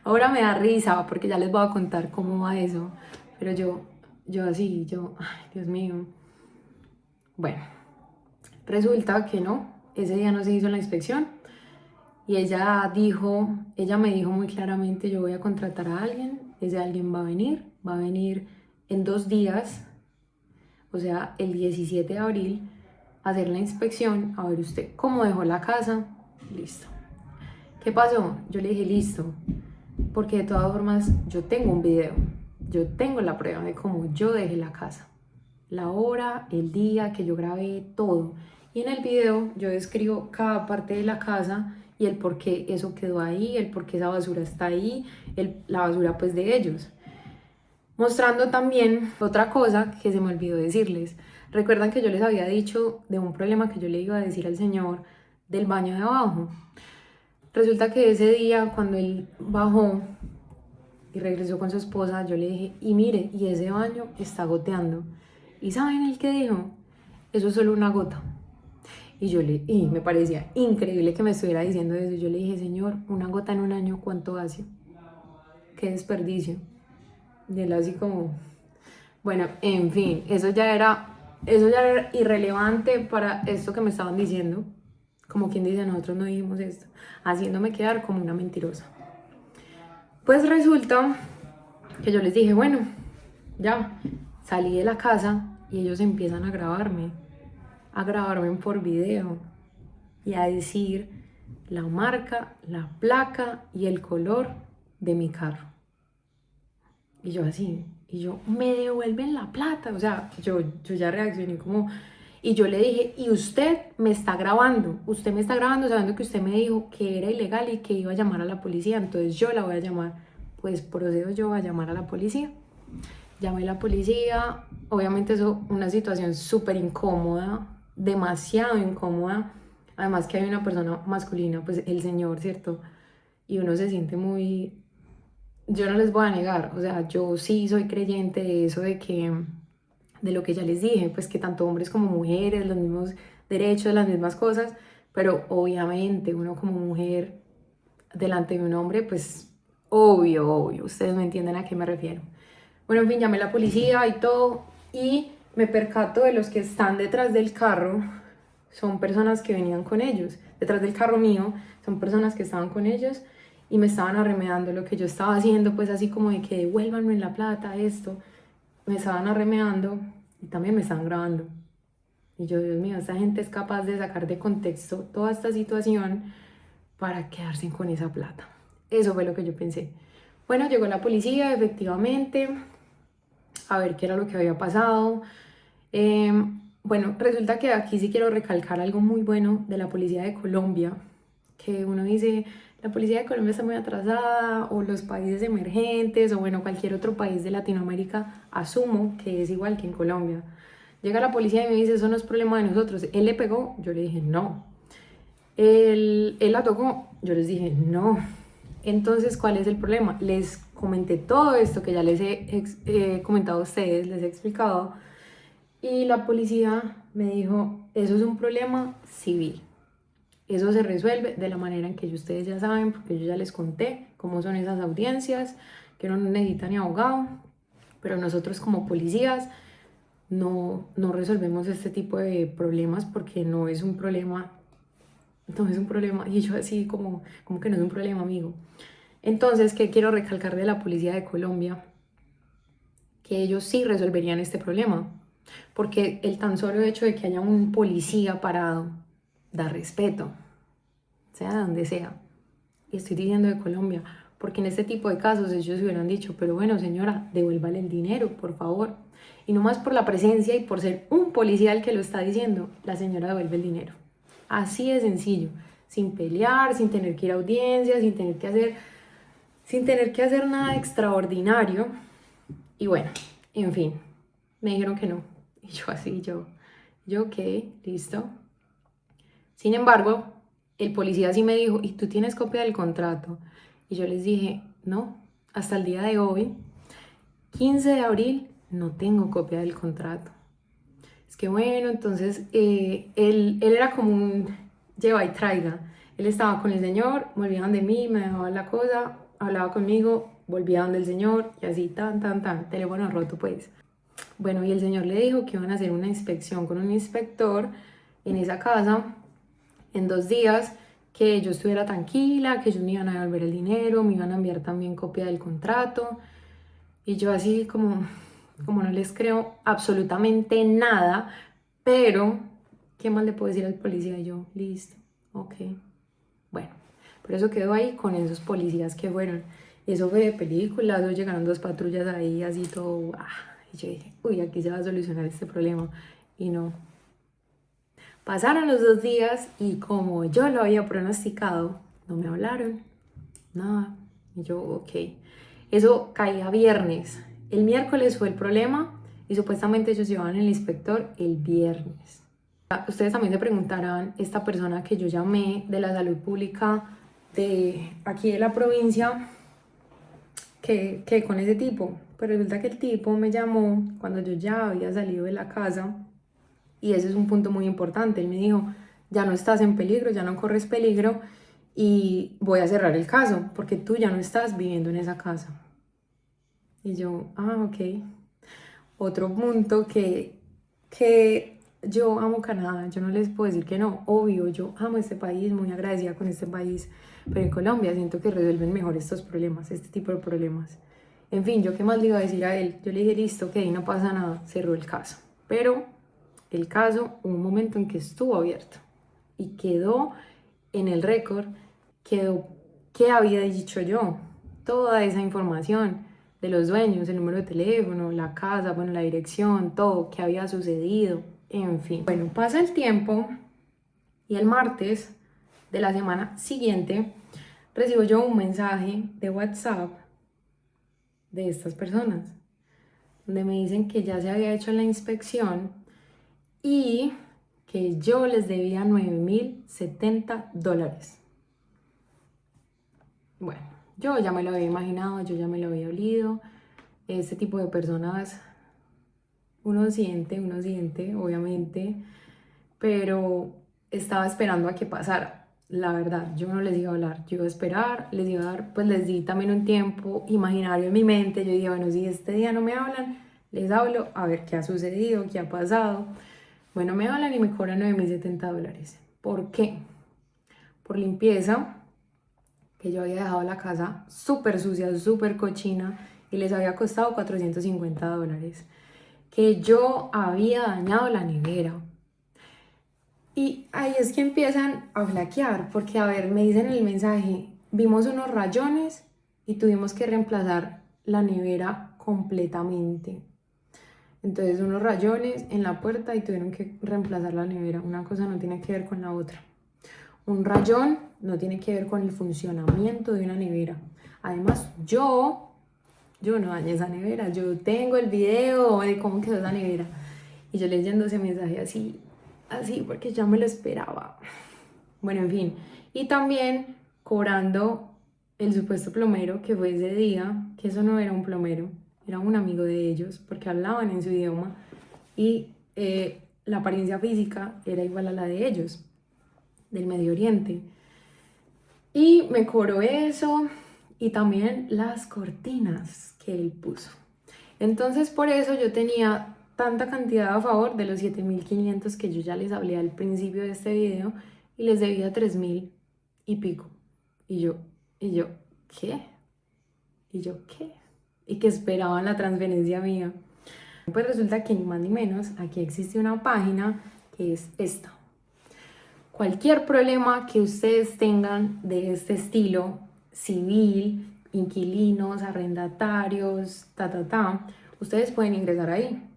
Ahora me da risa porque ya les voy a contar cómo va eso. Pero yo así, ay, Dios mío. Bueno, resulta que no, ese día no se hizo la inspección. Y ella me dijo muy claramente, yo voy a contratar a alguien, ese alguien va a venir en 2 días, o sea, el 17 de abril, a hacer la inspección, a ver usted cómo dejó la casa, listo. ¿Qué pasó? Yo le dije, listo, porque de todas formas yo tengo un video, yo tengo la prueba de cómo yo dejé la casa, la hora, el día que yo grabé todo. Y en el video yo describo cada parte de la casa y el por qué eso quedó ahí, el por qué esa basura está ahí, la basura pues de ellos. Mostrando también otra cosa que se me olvidó decirles. Recuerdan que yo les había dicho de un problema que yo le iba a decir al señor del baño de abajo. Resulta que ese día cuando él bajó y regresó con su esposa, yo le dije, y mire, y ese baño está goteando. ¿Y saben el que dijo? Eso es solo una gota. Y me parecía increíble que me estuviera diciendo eso. Yo le dije, señor, una gota en un año, ¿cuánto hace? Qué desperdicio. Y él así como, bueno, en fin, eso ya era irrelevante para esto que me estaban diciendo. Como quien dice, nosotros no dijimos esto, haciéndome quedar como una mentirosa. Pues resulta que yo les dije, bueno, ya, salí de la casa y ellos empiezan a grabarme por video y a decir la marca, la placa y el color de mi carro. Y yo así, y yo, me devuelven la plata, o sea, yo ya reaccioné como, y yo le dije, y usted me está grabando sabiendo que usted me dijo que era ilegal y que iba a llamar a la policía, entonces yo la voy a llamar, pues procedo yo a llamar a la policía. Llamé a la policía, obviamente eso, una situación súper incómoda, demasiado incómoda, además que hay una persona masculina, pues el señor, ¿cierto? Y uno se siente muy, yo no les voy a negar, o sea, yo sí soy creyente de eso, de lo que ya les dije, pues que tanto hombres como mujeres, los mismos derechos, las mismas cosas, pero obviamente uno como mujer delante de un hombre, pues obvio, ustedes me entienden a qué me refiero. Bueno, en fin, llamé a la policía y todo, y me percato de los que están detrás del carro, son personas que venían con ellos, detrás del carro mío, son personas que estaban con ellos, y me estaban arremeando lo que yo estaba haciendo, pues así como de que devuélvanme la plata, esto, me estaban arremeando y también me estaban grabando. Y yo, Dios mío, esta gente es capaz de sacar de contexto toda esta situación para quedarse con esa plata. Eso fue lo que yo pensé. Bueno, llegó la policía, efectivamente, a ver qué era lo que había pasado. Bueno, resulta que aquí sí quiero recalcar algo muy bueno de la policía de Colombia, que uno dice, la policía de Colombia está muy atrasada, o los países emergentes, o bueno, cualquier otro país de Latinoamérica, asumo que es igual que en Colombia. Llega la policía y me dice, eso no es problema de nosotros. Él le pegó, yo le dije, no. Él la tocó, yo les dije, no. Entonces, ¿cuál es el problema? Les comenté todo esto que ya les he comentado a ustedes, les he explicado, y la policía me dijo, eso es un problema civil. Eso se resuelve de la manera en que ustedes ya saben, porque yo ya les conté cómo son esas audiencias, que no necesitan ni abogado, pero nosotros como policías no resolvemos este tipo de problemas porque no es un problema, no es un problema, y yo así como que no es un problema, amigo. Entonces, ¿qué quiero recalcar de la policía de Colombia? Que ellos sí resolverían este problema, porque el tan solo hecho de que haya un policía parado da respeto, sea de donde sea. Y estoy diciendo de Colombia, porque en este tipo de casos ellos hubieran dicho, pero bueno, señora, devuélvale el dinero, por favor. Y no más por la presencia y por ser un policía el que lo está diciendo, la señora devuelve el dinero. Así de sencillo, sin pelear, sin tener que ir a audiencias, sin tener que hacer nada extraordinario. Y bueno, en fin, me dijeron que no. Y yo así, yo ok, listo. Sin embargo, el policía sí me dijo, ¿y tú tienes copia del contrato? Y yo les dije, no, hasta el día de hoy, 15 de abril, no tengo copia del contrato. Es que bueno, entonces él era como un lleva y traiga. Él estaba con el señor, volvía donde mí, me dejaba la cosa, hablaba conmigo, volvía donde el señor y así, tan, teléfono roto pues. Bueno, y el señor le dijo que iban a hacer una inspección con un inspector en esa casa en 2 días, que yo estuviera tranquila, que ellos me iban a devolver el dinero, me iban a enviar también copia del contrato. Y yo así como no les creo absolutamente nada, pero ¿qué más le puedo decir al policía? Y yo, listo, ok. Bueno, pero eso quedó ahí con esos policías que fueron. Y eso fue de películas, o llegaron 2 patrullas ahí, así todo. Y yo dije, uy, aquí se va a solucionar este problema. Y no. Pasaron los 2 días y como yo lo había pronosticado, no me hablaron, nada. Y yo, ok. Eso caía viernes. El miércoles fue el problema y supuestamente ellos llevaban el inspector el viernes. Ustedes también se preguntarán, esta persona que yo llamé de la salud pública de aquí de la provincia, ¿qué con ese tipo? Pero resulta que el tipo me llamó cuando yo ya había salido de la casa y ese es un punto muy importante. Él me dijo, ya no estás en peligro, ya no corres peligro y voy a cerrar el caso porque tú ya no estás viviendo en esa casa. Y yo, ok. Otro punto que yo amo Canadá, yo no les puedo decir que no, obvio, yo amo este país, muy agradecida con este país, pero en Colombia siento que resuelven mejor estos problemas, este tipo de problemas. En fin, yo qué más le iba a decir a él, yo le dije, listo, ok, no pasa nada, cerró el caso, pero el caso, hubo un momento en que estuvo abierto y quedó en el récord, quedó qué había dicho yo, toda esa información de los dueños, el número de teléfono, la casa, bueno, la dirección, todo, qué había sucedido, en fin. Bueno, pasa el tiempo y el martes de la semana siguiente recibo yo un mensaje de WhatsApp de estas personas, donde me dicen que ya se había hecho la inspección y que yo les debía $9,070. Bueno, yo ya me lo había imaginado, yo ya me lo había olido. Este tipo de personas, uno siente, obviamente, pero estaba esperando a que pasara. La verdad, yo no les iba a hablar, yo iba a esperar, les iba a dar, pues les di también un tiempo imaginario en mi mente. Yo dije, bueno, si este día no me hablan, les hablo a ver qué ha sucedido, qué ha pasado. Bueno, me hablan y me cobran $9,070. ¿Por qué? Por limpieza, que yo había dejado la casa súper sucia, súper cochina y les había costado $450. Que yo había dañado la nevera. Y ahí es que empiezan a flaquear, porque a ver, me dicen en el mensaje, vimos unos rayones y tuvimos que reemplazar la nevera completamente. Entonces unos rayones en la puerta y tuvieron que reemplazar la nevera. Una cosa no tiene que ver con la otra. Un rayón no tiene que ver con el funcionamiento de una nevera. Además, yo no dañé esa nevera. Yo tengo el video de cómo quedó esa nevera. Y yo leyendo ese mensaje así, porque ya me lo esperaba. Bueno, en fin. Y también cobrando el supuesto plomero que fue ese día, que eso no era un plomero, era un amigo de ellos, porque hablaban en su idioma y la apariencia física era igual a la de ellos, del Medio Oriente. Y me cobró eso y también las cortinas que él puso. Entonces por eso yo tenía tanta cantidad a favor de los 7,500 que yo ya les hablé al principio de este video y les debía 3,000 y pico. Y yo, ¿qué? Y yo, ¿qué? Y que esperaban la transferencia mía. Pues resulta que ni más ni menos, aquí existe una página que es esta. Cualquier problema que ustedes tengan de este estilo, civil, inquilinos, arrendatarios, ustedes pueden ingresar ahí.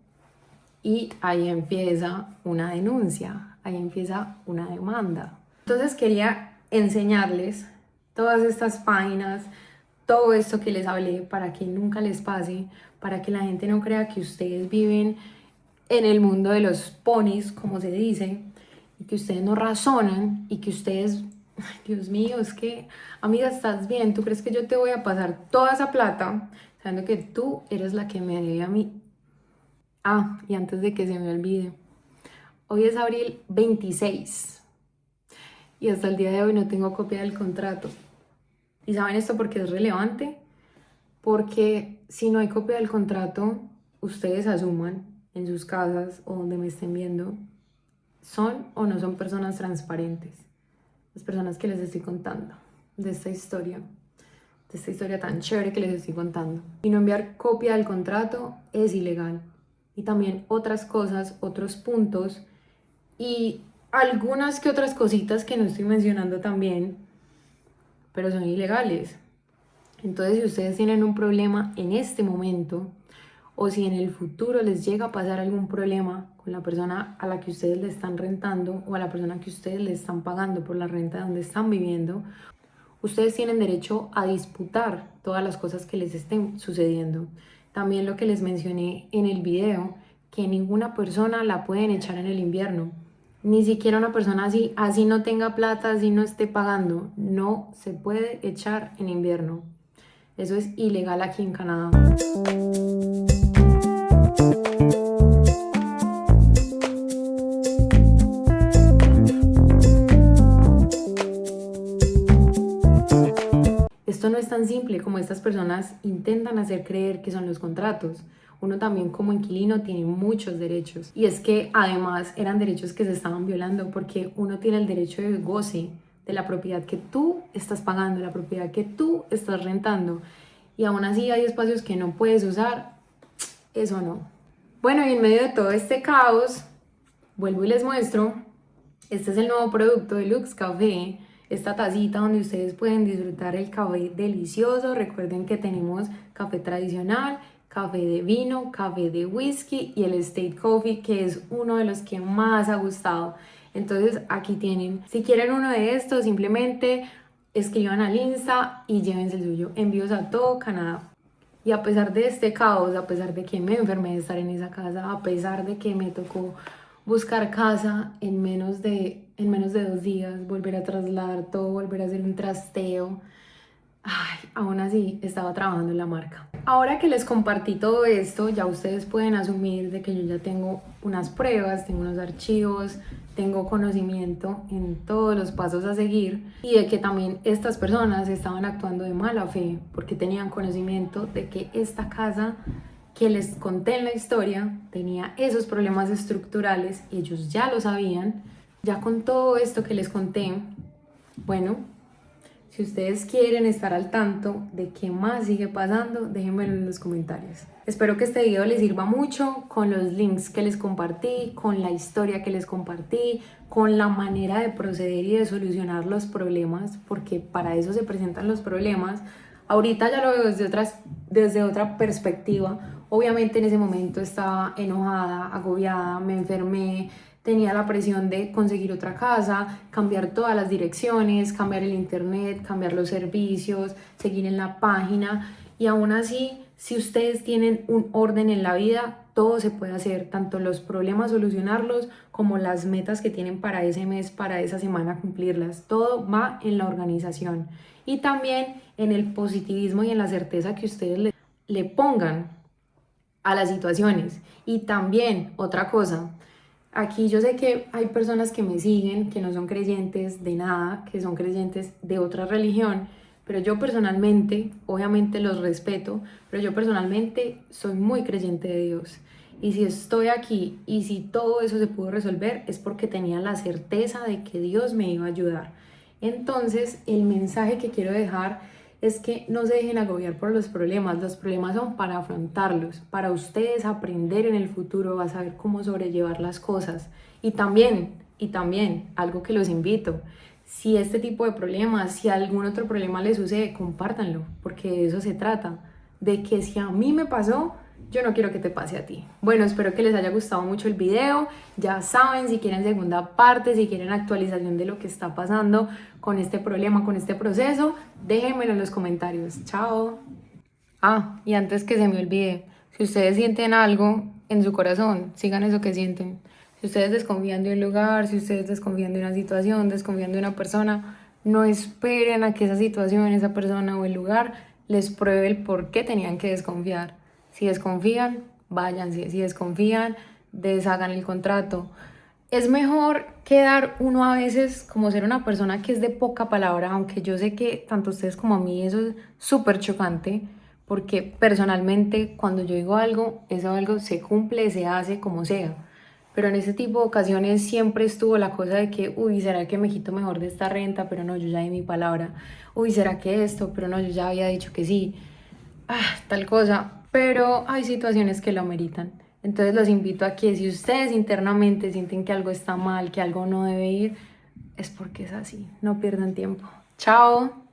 Y ahí empieza una denuncia, ahí empieza una demanda. Entonces quería enseñarles todas estas páginas, todo esto que les hablé para que nunca les pase, para que la gente no crea que ustedes viven en el mundo de los ponis, como se dice, y que ustedes no razonan y que ustedes, ay, Dios mío, es que, amiga, ¿estás bien? ¿Tú crees que yo te voy a pasar toda esa plata sabiendo que tú eres la que me debe a mí? Y antes de que se me olvide, hoy es abril 26 y hasta el día de hoy no tengo copia del contrato. ¿Y saben esto por qué es relevante? Porque si no hay copia del contrato, ustedes asuman en sus casas o donde me estén viendo, son o no son personas transparentes. Las personas que les estoy contando de esta historia tan chévere que les estoy contando. Y no enviar copia del contrato es ilegal. Y también otras cosas, otros puntos y algunas que otras cositas que no estoy mencionando también, pero son ilegales. Entonces, si ustedes tienen un problema en este momento o si en el futuro les llega a pasar algún problema con la persona a la que ustedes le están rentando o a la persona que ustedes le están pagando por la renta donde están viviendo, Ustedes tienen derecho a disputar todas las cosas que les estén sucediendo. También lo que les mencioné en el video, que ninguna persona la pueden echar en el invierno. Ni siquiera una persona así no tenga plata, así no esté pagando, no se puede echar en invierno. Eso es ilegal aquí en Canadá. Esto no es tan simple como estas personas intentan hacer creer que son los contratos. Uno también como inquilino tiene muchos derechos. Y es que además eran derechos que se estaban violando porque uno tiene el derecho de goce de la propiedad que tú estás pagando, la propiedad que tú estás rentando. Y aún así hay espacios que no puedes usar. Eso no. Bueno, y en medio de todo este caos, vuelvo y les muestro. Este es el nuevo producto de Lux Café. Esta tacita donde ustedes pueden disfrutar el café delicioso. Recuerden que tenemos café tradicional, café de vino, café de whisky y el State Coffee, que es uno de los que más ha gustado. Entonces aquí tienen, si quieren uno de estos, simplemente escriban al Insta y llévense el suyo. Envíos a todo Canadá. Y a pesar de este caos, a pesar de que me enfermé de estar en esa casa, a pesar de que me tocó buscar casa en menos de 2 días, volver a trasladar todo, volver a hacer un trasteo, aún así estaba trabajando en la marca. Ahora que les compartí todo esto, ya ustedes pueden asumir de que yo ya tengo unas pruebas, tengo unos archivos, tengo conocimiento en todos los pasos a seguir y de que también estas personas estaban actuando de mala fe porque tenían conocimiento de que esta casa que les conté en la historia tenía esos problemas estructurales y ellos ya lo sabían. Ya con todo esto que les conté, bueno, si ustedes quieren estar al tanto de qué más sigue pasando, déjenmelo en los comentarios. Espero que este video les sirva mucho con los links que les compartí, con la historia que les compartí, con la manera de proceder y de solucionar los problemas, porque para eso se presentan los problemas. Ahorita ya lo veo desde otra perspectiva. Obviamente en ese momento estaba enojada, agobiada, me enfermé, tenía la presión de conseguir otra casa, cambiar todas las direcciones, cambiar el internet, cambiar los servicios, seguir en la página. Y aún así, si ustedes tienen un orden en la vida, todo se puede hacer, tanto los problemas solucionarlos como las metas que tienen para ese mes, para esa semana cumplirlas. Todo va en la organización y también en el positivismo y en la certeza que ustedes le pongan a las situaciones. Y también otra cosa, aquí yo sé que hay personas que me siguen que no son creyentes de nada, que son creyentes de otra religión, pero yo personalmente, obviamente los respeto, pero yo personalmente soy muy creyente de Dios. Y si estoy aquí y si todo eso se pudo resolver es porque tenía la certeza de que Dios me iba a ayudar. Entonces, el mensaje que quiero dejar es que no se dejen agobiar por los problemas son para afrontarlos, para ustedes aprender en el futuro, a saber cómo sobrellevar las cosas. Y también, algo que los invito, si este tipo de problemas, si algún otro problema les sucede, compártanlo, porque de eso se trata, de que si a mí me pasó, yo no quiero que te pase a ti. Bueno, espero que les haya gustado mucho el video. Ya saben, si quieren segunda parte, si quieren actualización de lo que está pasando con este problema, con este proceso, déjenmelo en los comentarios. Chao. Y antes que se me olvide, si ustedes sienten algo en su corazón, sigan eso que sienten. Si ustedes desconfían de un lugar, si ustedes desconfían de una situación, desconfían de una persona, no esperen a que esa situación, esa persona o el lugar les pruebe el por qué tenían que desconfiar. Si desconfían, váyanse. Si desconfían, deshagan el contrato. Es mejor quedar uno a veces como ser una persona que es de poca palabra, aunque yo sé que tanto ustedes como a mí eso es súper chocante, porque personalmente cuando yo digo algo, eso algo se cumple, se hace como sea. Pero en ese tipo de ocasiones siempre estuvo la cosa de que, uy, ¿será que me quito mejor de esta renta? Pero no, yo ya di mi palabra. Uy, ¿será que esto? Pero no, yo ya había dicho que sí. Tal cosa. Pero hay situaciones que lo ameritan. Entonces los invito a que si ustedes internamente sienten que algo está mal, que algo no debe ir, es porque es así. No pierdan tiempo. Chao.